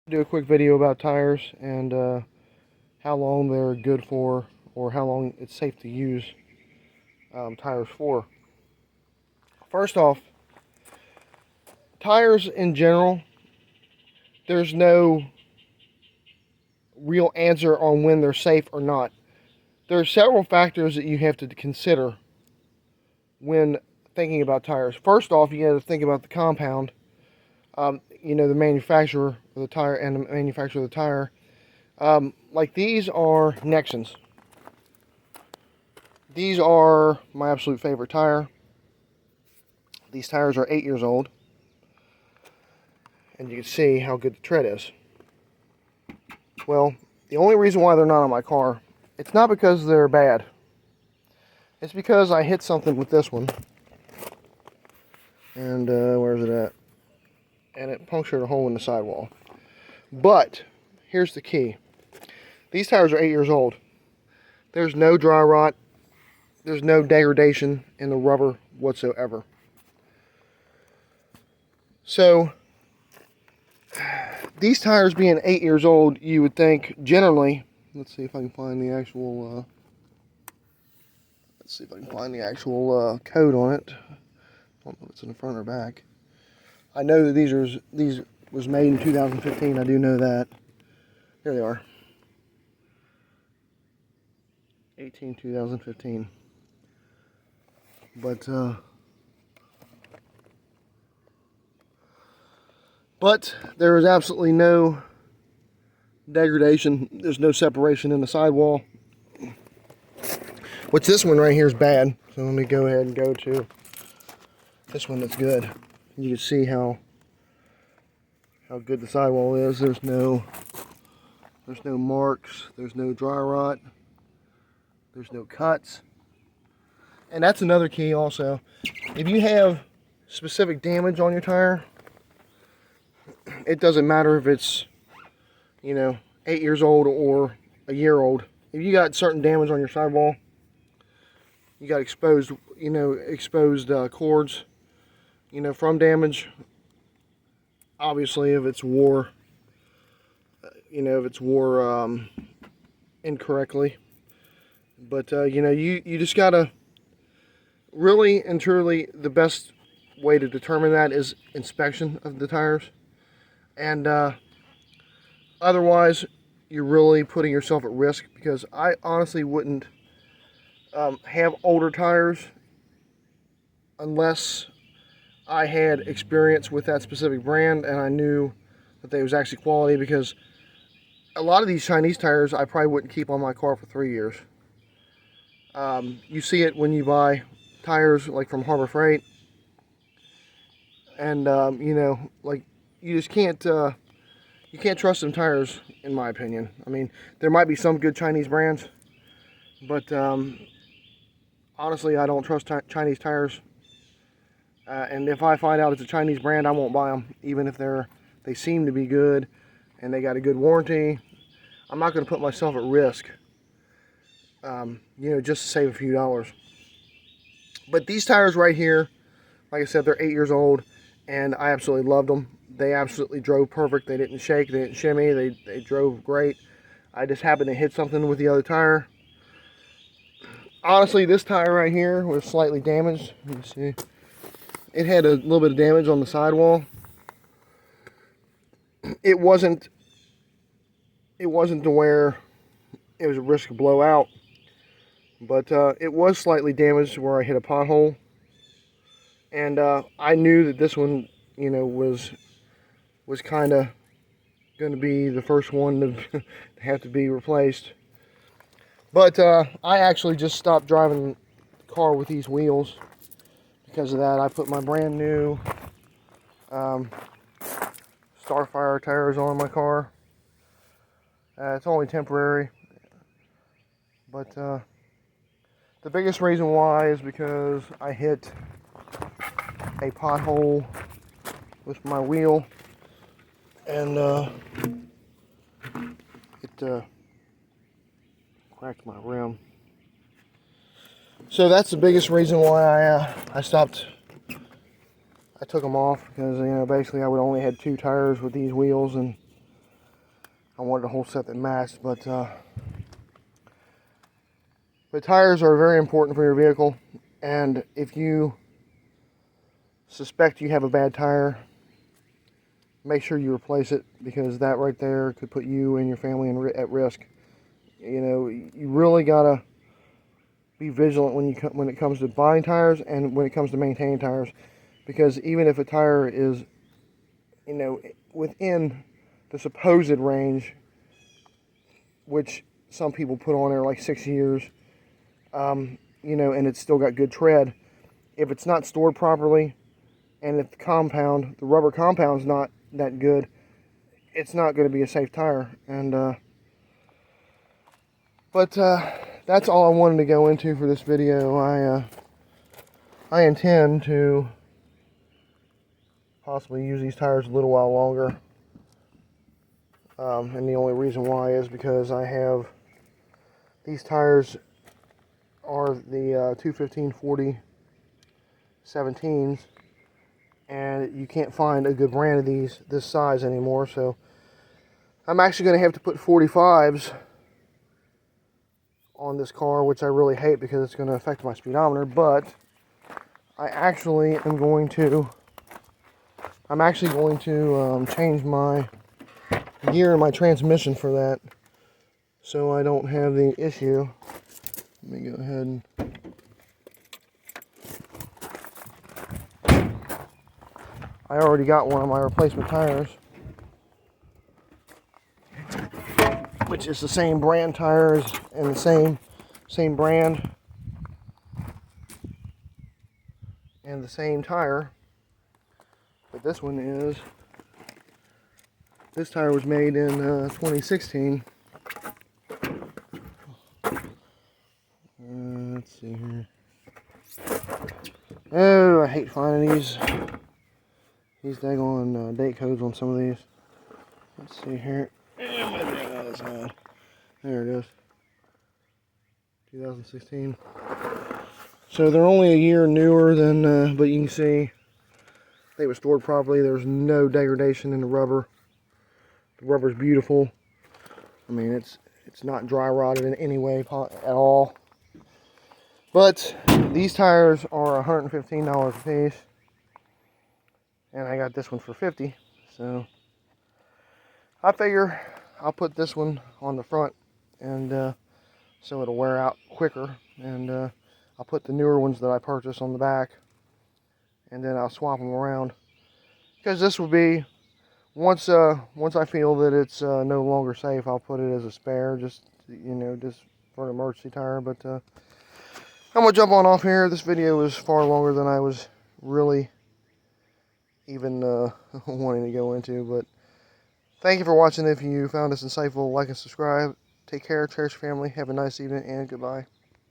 Do a quick video about tires and how long they're good for, or how long it's safe to use tires for. First off, tires in general, there's no real answer on when they're safe or not. There are several factors that you have to consider when thinking about tires. First off, you got to think about the compound. The manufacturer of the tire and the manufacturer of the tire. Like these are Nexens. These are my absolute favorite tire. These tires are 8 years old, and you can see how good the tread is. Well, the only reason why they're not on my car, it's not because they're bad. It's because I hit something with this one, and where's it at? And it punctured a hole in the sidewall. But here's the key. These tires are 8 years old. There's no dry rot. There's no degradation in the rubber whatsoever. So, these tires being 8 years old, you would think generally, let's see if I can find the actual, code on it. I don't know if it's in the front or back. I know that these was made in 2015. I do know that. There they are. 2015. But there is absolutely no degradation. There's no separation in the sidewall. Which this one right here is bad. So let me go ahead and go to this one that's good. You can see how good the sidewall is. There's no marks. There's no dry rot. There's no cuts. And that's another key also. If you have specific damage on your tire, it doesn't matter if it's, 8 years old or a year old. If you got certain damage on your sidewall, you got exposed cords, from damage. Obviously, if it's wore incorrectly. But, you just gotta, really and truly, the best way to determine that is inspection of the tires. And otherwise, you're really putting yourself at risk, because I honestly wouldn't have older tires unless I had experience with that specific brand and I knew that they was actually quality, because a lot of these Chinese tires I probably wouldn't keep on my car for 3 years. You see it when you buy tires like from Harbor Freight, and you just can't you can't trust them tires, in my opinion. I mean, there might be some good Chinese brands, but honestly, I don't trust Chinese tires. And if I find out it's a Chinese brand, I won't buy them, even if they seem to be good and they got a good warranty. I'm not going to put myself at risk, just to save a few dollars. But these tires right here, like I said, they're 8 years old, and I absolutely loved them. They absolutely drove perfect. They didn't shake, they didn't shimmy, they drove great. I just happened to hit something with the other tire. Honestly, this tire right here was slightly damaged. You can see it had a little bit of damage on the sidewall. It wasn't to where it was a risk of blowout, but it was slightly damaged where I hit a pothole. And I knew that this one, was kind of going to be the first one to have to be replaced. But I actually just stopped driving the car with these wheels because of that. I put my brand new Starfire tires on my car. It's only temporary, but the biggest reason why is because I hit a pothole with my wheel, and it cracked my rim. So that's the biggest reason why I stopped. I took them off, because basically I would only had 2 tires with these wheels, and I wanted a whole set that matched, but tires are very important for your vehicle, and if you suspect you have a bad tire, make sure you replace it, because that right there could put you and your family at risk. You know, you really gotta be vigilant when it comes to buying tires and when it comes to maintaining tires, because even if a tire is, you know, within the supposed range, which some people put on there like 6 years, you know, and it's still got good tread, if it's not stored properly, and if the rubber compound's not that good, it's not going to be a safe tire. And but that's all I wanted to go into for this video. I intend to possibly use these tires a little while longer, and the only reason why is because I have these tires are the 215/40 17s, and you can't find a good brand of this size anymore, so I'm actually going to have to put 45s on this car, which I really hate because it's going to affect my speedometer. But I'm actually going to change my gear and my transmission for that, so I don't have the issue. Let me go ahead and I already got one of my replacement tires, which is the same brand tires and the same brand and the same tire. But this tire was made in 2016. Let's see here. Oh, I hate finding these daggone date codes on some of these. Let's see here. There it is. 2016. So they're only a year newer than, but you can see they were stored properly. There's no degradation in the rubber. The rubber's beautiful. I mean, it's not dry rotted in any way at all. But these tires are $115 a piece, and I got this one for $50. So I figure I'll put this one on the front, and so it'll wear out quicker, and I'll put the newer ones that I purchased on the back, and then I'll swap them around, because this will be once I feel that it's no longer safe, I'll put it as a spare, just for an emergency tire. But I'm gonna jump on off here. This video was far longer than I was really even wanting to go into, but thank you for watching. If you found this insightful, like and subscribe. Take care, cherish your family, have a nice evening, and goodbye.